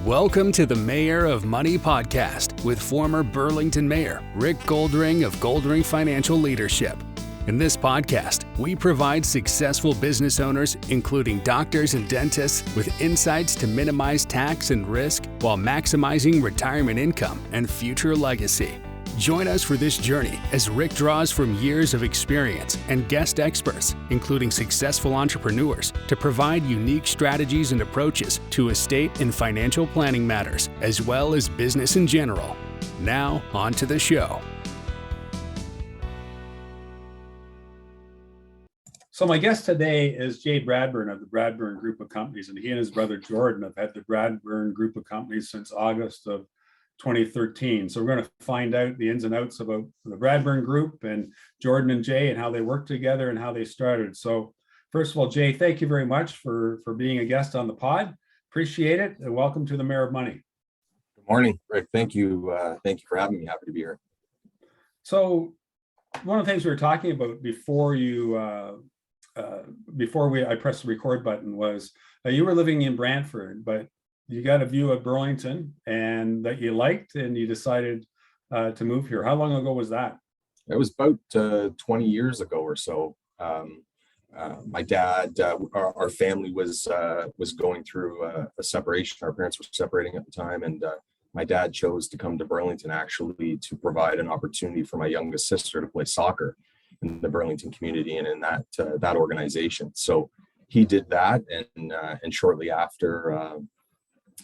Welcome to the Mayor of Money podcast with former Burlington Mayor Rick Goldring of Goldring Financial Leadership. In this podcast, we provide successful business owners, including doctors and dentists, with insights to minimize tax and risk while maximizing retirement income and future legacy. Join us for this journey as Rick draws from years of experience and guest experts, including successful entrepreneurs, to provide unique strategies and approaches to estate and financial planning matters, as well as business in general. Now, on to the show. So my guest today is Jay Bradburn of the Bradburn Group of Companies, and he and his brother Jordan have had the Bradburn Group of Companies since August of 2013. So we're going to find out the ins and outs about the Bradburn Group and Jordan and Jay and how they work together and how they started. So first of all, Jay, thank you very much for being a guest on the pod. Appreciate it. And welcome to the Mayor of Money. Good morning, Rick. Thank you. Thank you for having me. Happy to be here. So one of the things we were talking about before I pressed the record button was you were living in Brantford, but you got a view of Burlington and that you liked, and you decided to move here. How long ago was that? It was about 20 years ago or so. My dad, our family was going through a separation. Our parents were separating at the time, and my dad chose to come to Burlington actually to provide an opportunity for my youngest sister to play soccer in the Burlington community and in that organization. So he did that, and shortly after,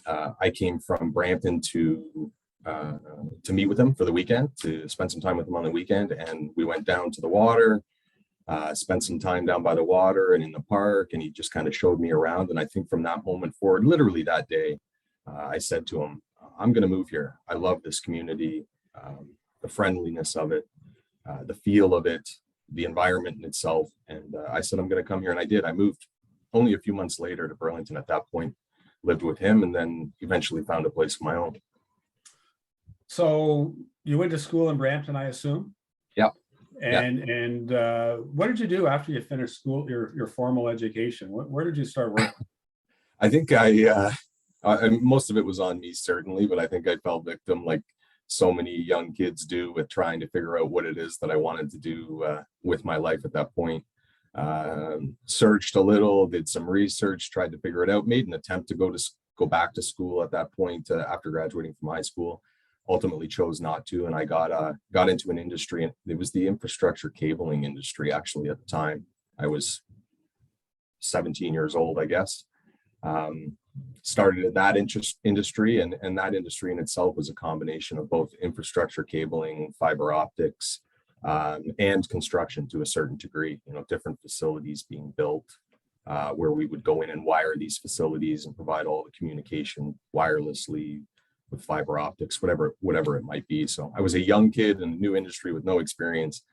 I came from Brampton to meet with him for the weekend, to spend some time with him on the weekend, and we went down to the water, spent some time down by the water and in the park, and he just kind of showed me around. And I think from that moment forward, literally that day, I said to him, I'm going to move here. I love this community, the friendliness of it, the feel of it, the environment in itself. And I said, I'm going to come here. And I did. I moved only a few months later to Burlington at that point, lived with him, and then eventually found a place of my own. So you went to school in Brampton, I assume? Yep. And what did you do after you finished school, your formal education? Where did you start working? I think most of it was on me, certainly, but I think I fell victim, like so many young kids do, with trying to figure out what it is that I wanted to do with my life at that point. Searched a little, did some research, tried to figure it out, made an attempt to go back to school at that point after graduating from high school. Ultimately chose not to, and I got into an industry, and it was the infrastructure cabling industry. Actually, at the time, I was 17 years old, I guess. Started in that industry, and that industry in itself was a combination of both infrastructure cabling, fiber optics, and construction to a certain degree. Different facilities being built where we would go in and wire these facilities and provide all the communication wirelessly with fiber optics, whatever it might be. So I was a young kid in a new industry with no experience,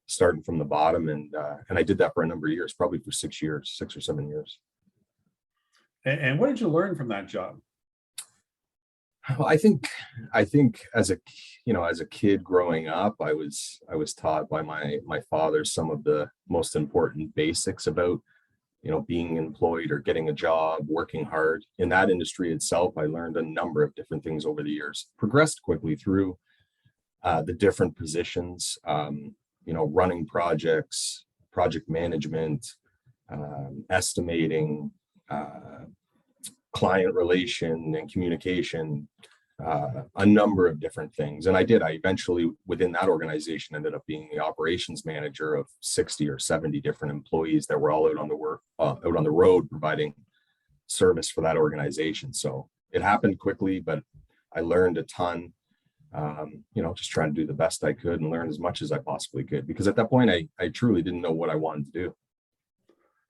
starting from the bottom, and I did that for a number of years, probably for 6 or 7 years. And what did you learn from that job? Well, I think as a kid growing up, I was taught by my father some of the most important basics about being employed or getting a job, working hard. In that industry itself, I learned a number of different things over the years. Progressed quickly through the different positions, running projects, project management, estimating, client relation and communication, a number of different things. And I eventually, within that organization, ended up being the operations manager of 60 or 70 different employees that were all out on the road providing service for that organization. So it happened quickly, but I learned a ton, just trying to do the best I could and learn as much as I possibly could, because at that point, I truly didn't know what I wanted to do.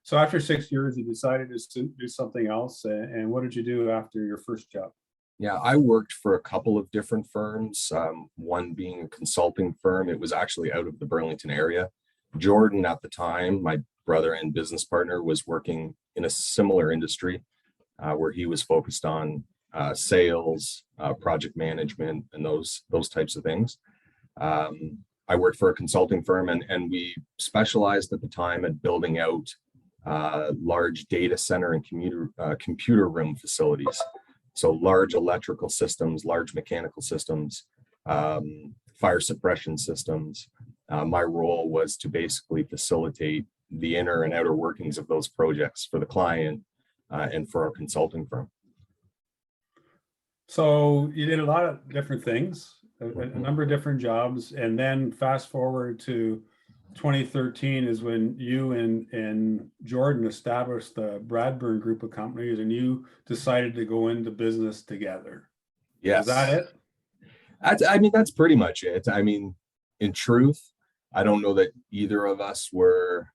So after 6 years, you decided to do something else. And what did you do after your first job? Yeah, I worked for a couple of different firms, one being a consulting firm. It was actually out of the Burlington area. Jordan, at the time, my brother and business partner, was working in a similar industry where he was focused on sales, project management, and those types of things. I worked for a consulting firm, and we specialized at the time at building out large data center and computer room facilities. So large electrical systems, large mechanical systems, fire suppression systems. My role was to basically facilitate the inner and outer workings of those projects for the client and for our consulting firm. So you did a lot of different things, a number of different jobs, and then fast forward to 2013 is when you and Jordan established the Bradburn Group of Companies, and you decided to go into business together. Yes. Is that it? I mean, that's pretty much it. I mean, in truth, I don't know that either of us were,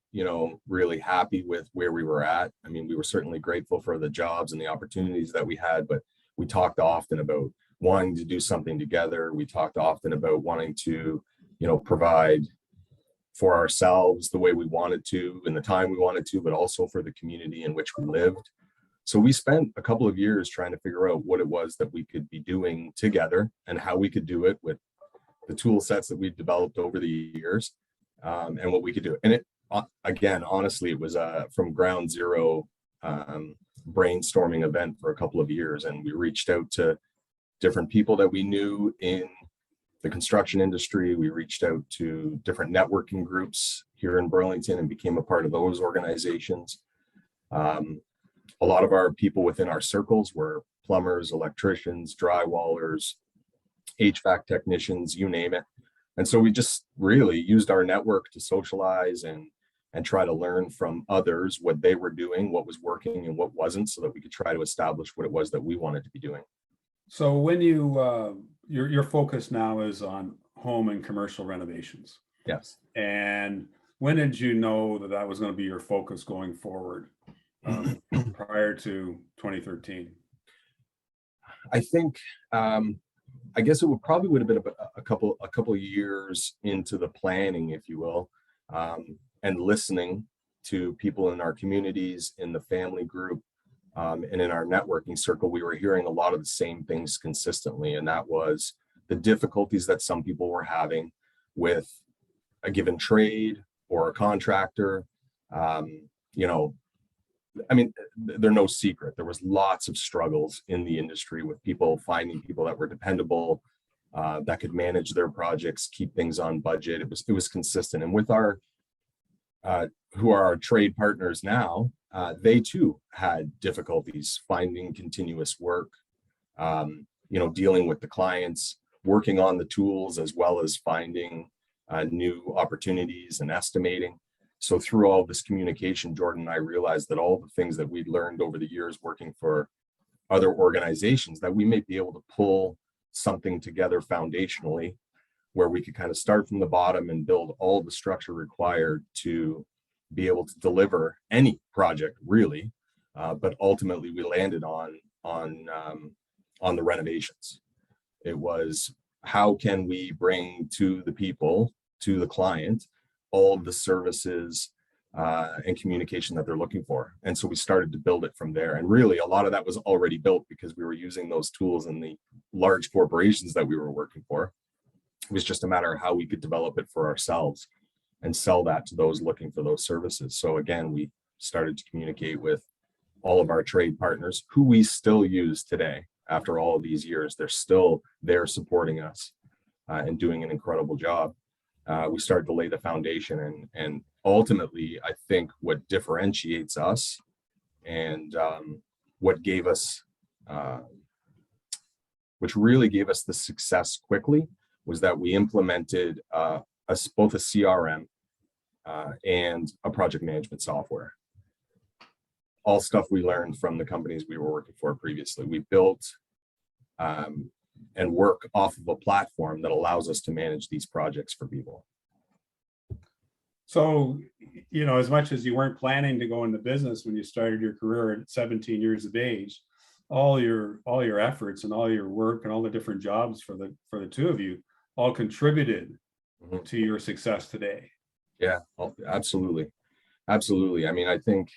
really happy with where we were at. I mean, we were certainly grateful for the jobs and the opportunities that we had, but we talked often about wanting to do something together. We talked often about wanting to, provide for ourselves the way we wanted to in the time we wanted to, but also for the community in which we lived. So we spent a couple of years trying to figure out what it was that we could be doing together and how we could do it with the tool sets that we've developed over the years, and what we could do. And it, again, honestly, it was from ground zero brainstorming event for a couple of years. And we reached out to different people that we knew in the construction industry. We reached out to different networking groups here in Burlington and became a part of those organizations. A lot of our people within our circles were plumbers, electricians, drywallers, HVAC technicians, you name it. And so we just really used our network to socialize and try to learn from others what they were doing, what was working and what wasn't, so that we could try to establish what it was that we wanted to be doing. So when you, your focus now is on home and commercial renovations. Yes. And when did you know that that was going to be your focus going forward, prior to 2013? I think, I guess it would have been a couple of years into the planning, if you will, and listening to people in our communities, in the family group, and in our networking circle. We were hearing a lot of the same things consistently, and that was the difficulties that some people were having with a given trade or a contractor. I mean, they're no secret. There was lots of struggles in the industry with people finding people that were dependable, that could manage their projects, keep things on budget. It was consistent. And with our, who are our trade partners now, they too had difficulties finding continuous work, dealing with the clients, working on the tools, as well as finding new opportunities and estimating. So through all this communication, Jordan and I realized that all the things that we'd learned over the years working for other organizations, that we may be able to pull something together foundationally where we could kind of start from the bottom and build all the structure required to be able to deliver any project, really. But ultimately we landed on the renovations. It was, how can we bring to the people, to the client, all of the services and communication that they're looking for. And so we started to build it from there. And really, a lot of that was already built because we were using those tools in the large corporations that we were working for. It was just a matter of how we could develop it for ourselves and sell that to those looking for those services. So again, we started to communicate with all of our trade partners, who we still use today. After all of these years, they're still there supporting us and doing an incredible job. We started to lay the foundation, and ultimately, I think what differentiates us and what gave us, which really gave us the success quickly, was that we implemented both a CRM and a project management software. All stuff we learned from the companies we were working for previously. We built and work off of a platform that allows us to manage these projects for people. So, as much as you weren't planning to go into business when you started your career at 17 years of age, all your efforts and all your work and all the different jobs for the two of you all contributed to your success today. Yeah, absolutely. Absolutely. I mean, I think,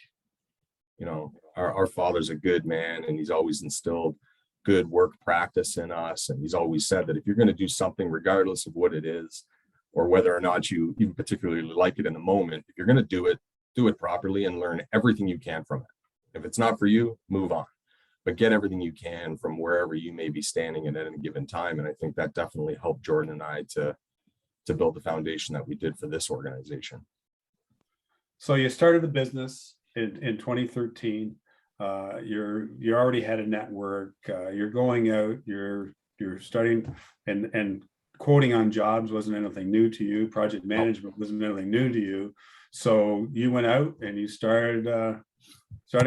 our father's a good man, and he's always instilled good work practice in us. And he's always said that if you're going to do something, regardless of what it is, or whether or not you even particularly like it in the moment, if you're going to do it properly and learn everything you can from it. If it's not for you, move on. but get everything you can from wherever you may be standing at any given time. And I think that definitely helped Jordan and I to build the foundation that we did for this organization. So you started the business in 2013. You already had a network. You're going out. You're starting and quoting on jobs wasn't anything new to you. Project management wasn't anything new to you. So you went out and you started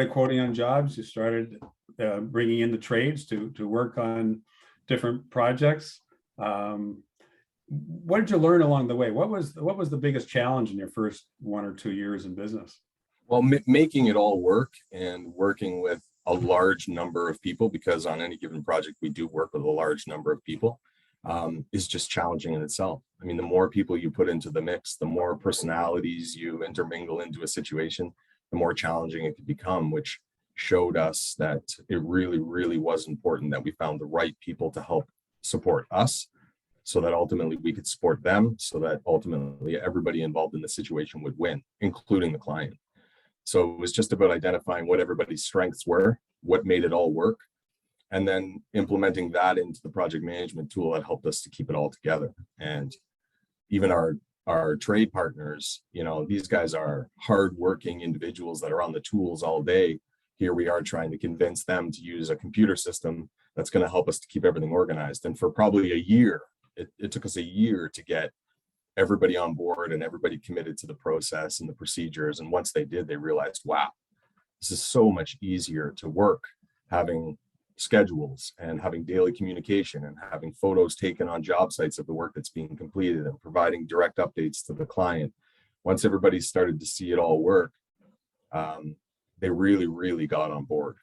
quoting on jobs. You started bringing in the trades to work on different projects. What did you learn along the way? What was the biggest challenge in your first 1 or 2 years in business? Well, making it all work and working with a large number of people, because on any given project, we do work with a large number of people, is just challenging in itself. I mean, the more people you put into the mix, the more personalities you intermingle into a situation, the more challenging it could become, which showed us that it really, really was important that we found the right people to help support us, so that ultimately we could support them, so that ultimately everybody involved in the situation would win, including the client. So it was just about identifying what everybody's strengths were, what made it all work, and then implementing that into the project management tool that helped us to keep it all together. And even our trade partners, these guys are hardworking individuals that are on the tools all day. Here we are trying to convince them to use a computer system that's going to help us to keep everything organized. And for probably a year, it took us a year to get everybody on board and everybody committed to the process and the procedures. And once they did, they realized, wow, this is so much easier to work, having schedules and having daily communication and having photos taken on job sites of the work that's being completed and providing direct updates to the client. Once everybody started to see it all work, they really, really got on board.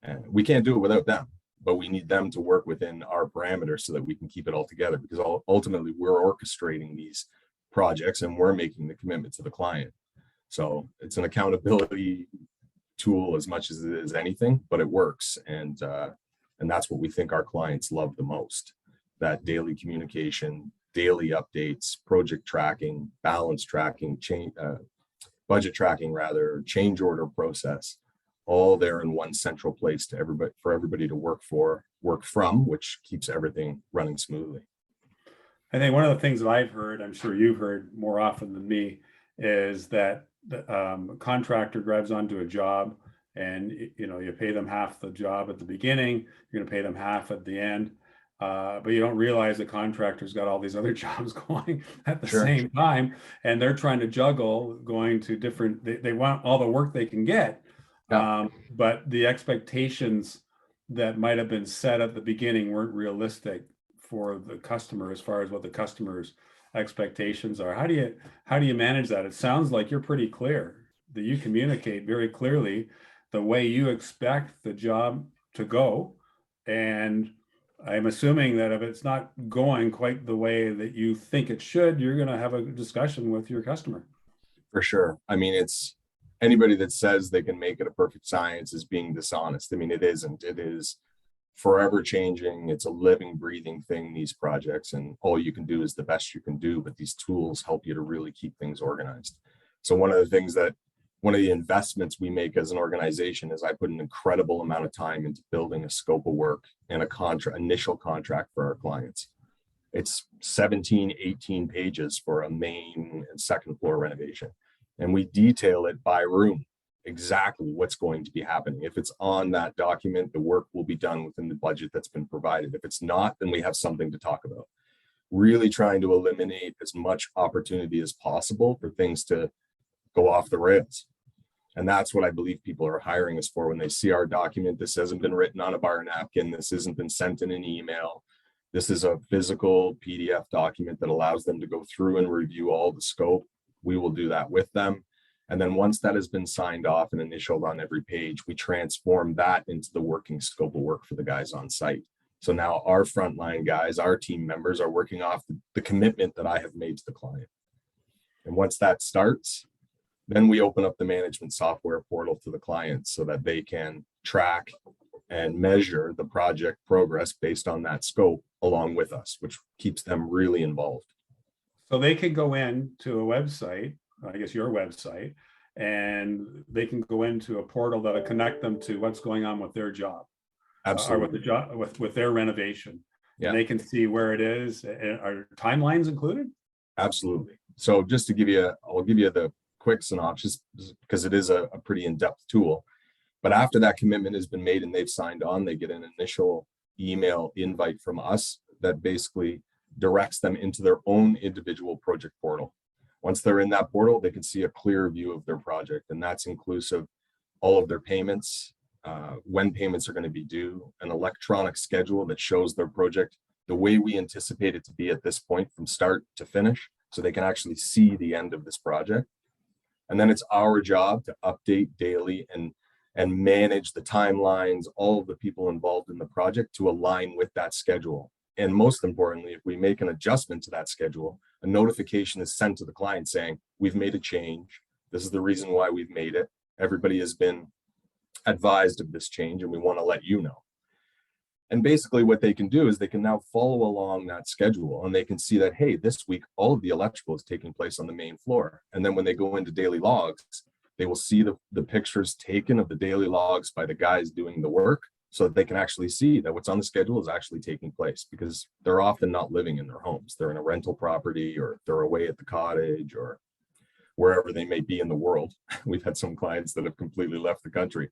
And we can't do it without them, but we need them to work within our parameters so that we can keep it all together, because ultimately we're orchestrating these projects and we're making the commitment to the client. So it's an accountability tool as much as it is anything, but it works. And that's what we think our clients love the most, that daily communication, daily updates, project tracking, balance tracking, budget tracking rather, change order process, all there in one central place to everybody, for everybody to work from, which keeps everything running smoothly. I think one of the things that I've heard, I'm sure you've heard more often than me, is that the contractor grabs onto a job and you pay them half the job at the beginning, you're going to pay them half at the end, but you don't realize the contractor's got all these other jobs going at the same time, and they're trying to juggle going to different, they want all the work they can get. But the expectations that might have been set at the beginning weren't realistic for the customer as far as what the customer's expectations are. How do you manage that? It sounds like you're pretty clear, that you communicate very clearly the way you expect the job to go. And I'm assuming that if it's not going quite the way that you think it should, you're going to have a discussion with your customer. For sure. I mean, it's anybody that says they can make it a perfect science is being dishonest. I mean, it isn't. It is forever changing. It's a living, breathing thing, these projects, and all you can do is the best you can do, but these tools help you to really keep things organized. So one of the investments we make as an organization is I put an incredible amount of time into building a scope of work and initial contract for our clients. It's 17, 18 pages for a main and second floor renovation. And we detail it by room, exactly what's going to be happening. If it's on that document, the work will be done within the budget that's been provided. If it's not, then we have something to talk about. Really trying to eliminate as much opportunity as possible for things to go off the rails. And that's what I believe people are hiring us for when they see our document. This hasn't been written on a bar napkin. This hasn't been sent in an email. This is a physical PDF document that allows them to go through and review all the scope. We will do that with them. And then once that has been signed off and initialed on every page, we transform that into the working scope of work for the guys on site. So now our frontline guys, our team members are working off the commitment that I have made to the client. And once that starts, then we open up the management software portal to the clients so that they can track and measure the project progress based on that scope along with us, which keeps them really involved. So they can go in to a website, I guess your website, and they can go into a portal that'll connect them to what's going on with their job. are with the Absolutely. job with their renovation, Yeah. and they can see where it is. And are timelines included? Absolutely. So just to give you, I'll give you the quick synopsis because it is a pretty in-depth tool. But after that commitment has been made and they've signed on, they get an initial email invite from us that basically directs them into their own individual project portal. Once they're in that portal, they can see a clear view of their project, and that's inclusive all of their payments, when payments are going to be due, an electronic schedule that shows their project the way we anticipate it to be at this point from start to finish, so they can actually see the end of this project. And then it's our job to update daily and manage the timelines, all of the people involved in the project to align with that schedule. And most importantly, if we make an adjustment to that schedule, a notification is sent to the client saying, we've made a change. This is the reason why we've made it. Everybody has been advised of this change and we want to let you know. And basically what they can do is they can now follow along that schedule and they can see that, hey, this week, all of the electrical is taking place on the main floor. And then when they go into daily logs, they will see the pictures taken of the daily logs by the guys doing the work so that they can actually see that what's on the schedule is actually taking place, because they're often not living in their homes. They're in a rental property, or they're away at the cottage, or wherever they may be in the world. We've had some clients that have completely left the country,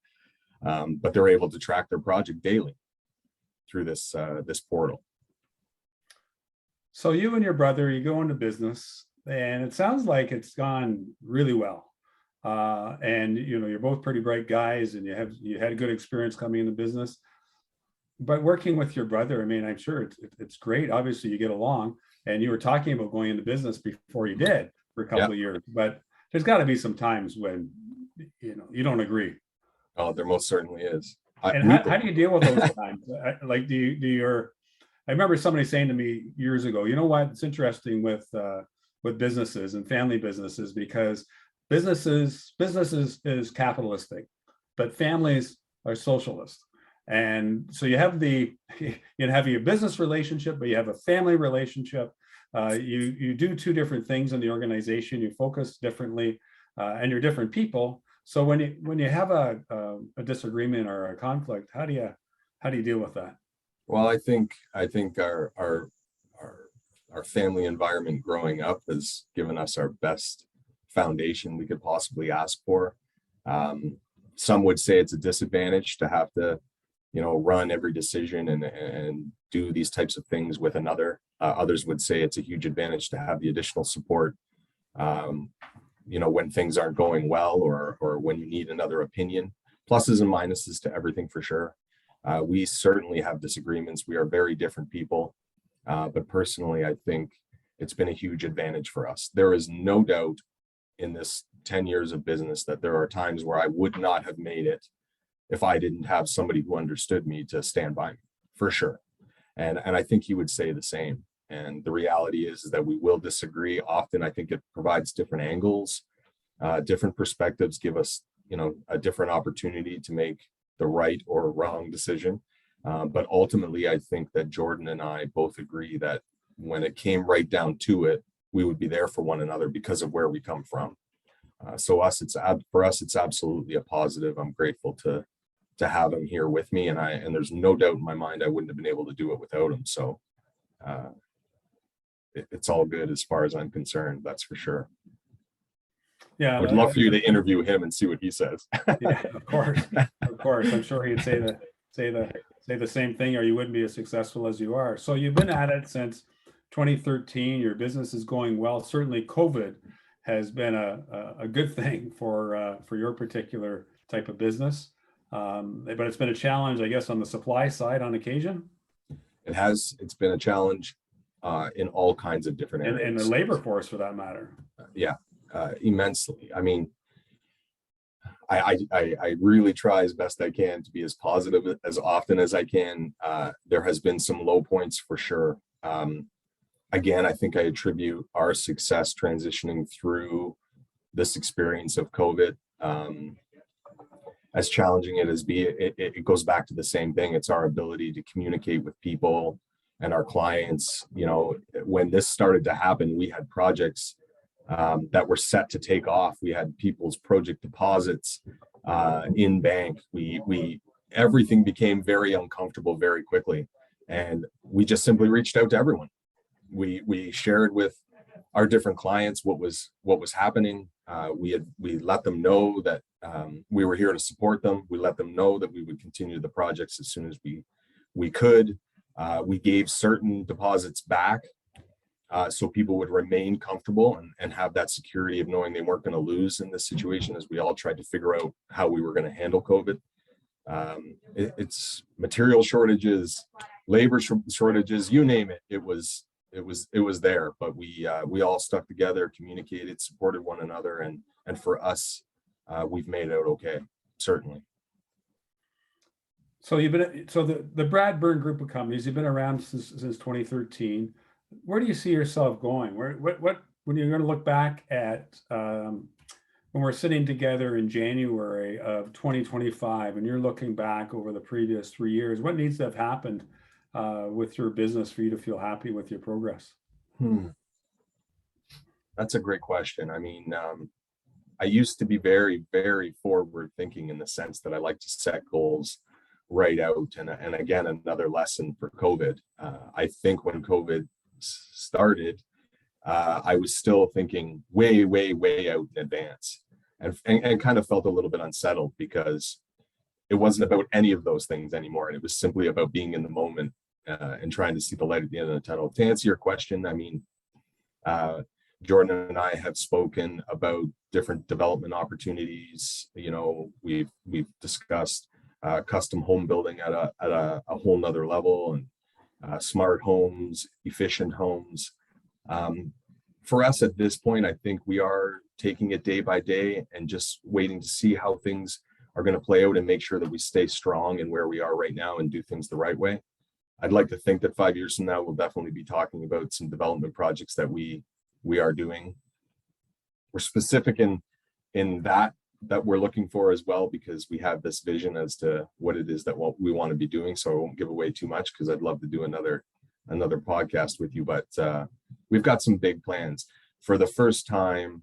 but they're able to track their project daily through this portal. So you and your brother, you go into business, and it sounds like it's gone really well. And you're both pretty bright guys, and you had a good experience coming into business. But working with your brother, I mean, I'm sure it's great. Obviously, you get along, and you were talking about going into business before you did for a couple of years. But there's got to be some times when you don't agree. Oh, there most certainly is. And how do you deal with those times? Like, I remember somebody saying to me years ago, you know what? It's interesting with businesses and family businesses, because businesses is capitalistic, but families are socialist. And so you have your business relationship, but you have a family relationship. You do two different things in the organization. You focus differently, and you're different people. So when you have a disagreement or a conflict, how do you deal with that? Well, I think our family environment growing up has given us our best foundation we could possibly ask for. Some would say it's a disadvantage to have to, run every decision and do these types of things with another. Others would say it's a huge advantage to have the additional support, when things aren't going well, or when you need another opinion. Pluses and minuses to everything, for sure. We certainly have disagreements. We are very different people. But personally, I think it's been a huge advantage for us. There is no doubt in this 10 years of business that there are times where I would not have made it if I didn't have somebody who understood me to stand by me, for sure. And I think he would say the same. And the reality is that we will disagree. Often, I think it provides different angles, different perspectives, give us, a different opportunity to make the right or wrong decision. But ultimately, I think that Jordan and I both agree that when it came right down to it, we would be there for one another because of where we come from. So for us, it's absolutely a positive. I'm grateful to have him here with me, and there's no doubt in my mind I wouldn't have been able to do it without him. So it's all good as far as I'm concerned. That's for sure. Yeah, I would love for you to interview him and see what he says. Yeah, of course. I'm sure he'd say the same thing, or you wouldn't be as successful as you are. So you've been at it since 2013. Your business is going well. Certainly, COVID has been a good thing for your particular type of business. But it's been a challenge, I guess, on the supply side on occasion. It has. It's been a challenge in all kinds of different areas. And the labor force, for that matter. Immensely. I mean, I really try as best I can to be as positive as often as I can. There has been some low points for sure. Again, I think I attribute our success transitioning through this experience of COVID. As challenging it goes back to the same thing. It's our ability to communicate with people and our clients. When this started to happen, we had projects that were set to take off. We had people's project deposits in bank. We everything became very uncomfortable very quickly. And we just simply reached out to everyone. We shared with our different clients what was happening. We let them know that we were here to support them. We let them know that we would continue the projects as soon as we could. We gave certain deposits back so people would remain comfortable and have that security of knowing they weren't going to lose in this situation, as we all tried to figure out how we were going to handle COVID. It's material shortages, labor shortages, you name it. It was there, but we all stuck together, communicated, supported one another, and for us, we've made it out okay, certainly. So the Bradburn Group of Companies, you've been around since 2013. Where do you see yourself going? What when you're going to look back at when we're sitting together in January of 2025, and you're looking back over the previous 3 years, what needs to have happened with your business for you to feel happy with your progress? That's a great question. I mean, I used to be very, very forward thinking in the sense that I like to set goals right out. And again, another lesson for COVID. I think when COVID started, I was still thinking way, way, way out in advance, and kind of felt a little bit unsettled because it wasn't about any of those things anymore. And it was simply about being in the moment and trying to see the light at the end of the tunnel. To answer your question, I mean, Jordan and I have spoken about different development opportunities. You know, we've discussed custom home building at a whole nother level, and smart homes, efficient homes. For us at this point, I think we are taking it day by day and just waiting to see how things are going to play out and make sure that we stay strong in where we are right now and do things the right way. I'd like to think that 5 years from now, we'll definitely be talking about some development projects that we are doing. We're specific in that we're looking for as well, because we have this vision as to what it is that we want to be doing. So I won't give away too much, because I'd love to do another podcast with you, but we've got some big plans. For the first time,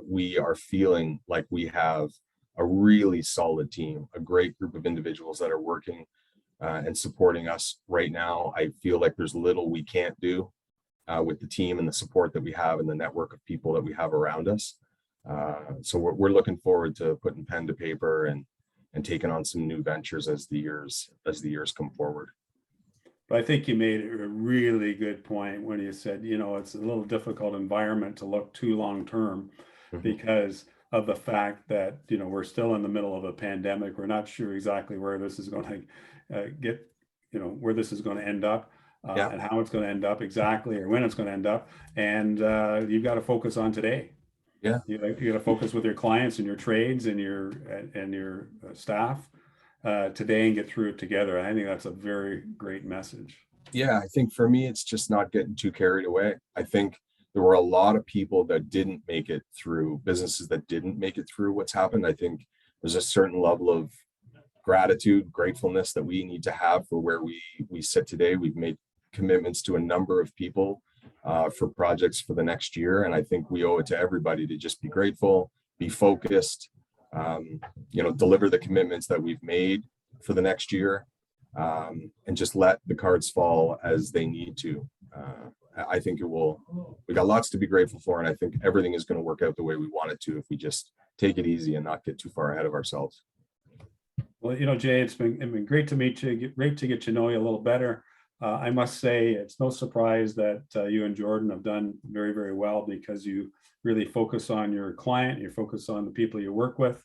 we are feeling like we have a really solid team, a great group of individuals that are working and supporting us right now. I feel like there's little we can't do with the team and the support that we have and the network of people that we have around us. So we're looking forward to putting pen to paper and taking on some new ventures as the years come forward. But I think you made a really good point when you said, you know, it's a little difficult environment to look too long term because of the fact that, you know, we're still in the middle of a pandemic. We're not sure exactly where this is going to where this is going to end up. And how it's going to end up exactly, or when it's going to end up. And you've got to focus on today. Yeah, you got to focus with your clients and your trades and your staff today and get through it together. I think that's a very great message. Yeah, I think for me, it's just not getting too carried away. I think there were a lot of people that didn't make it through, businesses that didn't make it through what's happened. I think there's a certain level of gratitude, gratefulness that we need to have for where we sit today. We've made commitments to a number of people for projects for the next year. And I think we owe it to everybody to just be grateful, be focused, deliver the commitments that we've made for the next year, and just let the cards fall as they need to. I think we got lots to be grateful for. And I think everything is going to work out the way we want it to if we just take it easy and not get too far ahead of ourselves. Well, you know, Jay, it's been great to meet you, great to get to know you a little better. I must say, it's no surprise that you and Jordan have done very, very well, because you really focus on your client, you focus on the people you work with.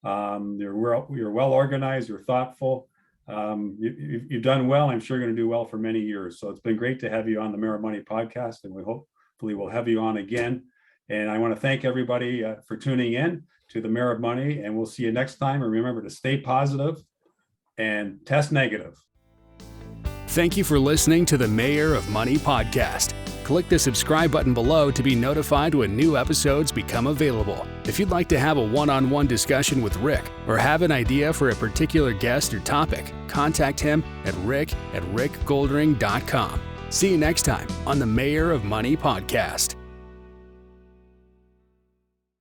You're well organized, you're thoughtful. You've done well. I'm sure you're going to do well for many years. So it's been great to have you on the Mayor of Money podcast, and we hopefully we'll have you on again. And I want to thank everybody for tuning in to the Mayor of Money, and we'll see you next time. And remember to stay positive and test negative. Thank you for listening to the Mayor of Money podcast. Click the subscribe button below to be notified when new episodes become available. If you'd like to have a one-on-one discussion with Rick, or have an idea for a particular guest or topic, contact him at rick@rickgoldring.com. See you next time on the Mayor of Money podcast.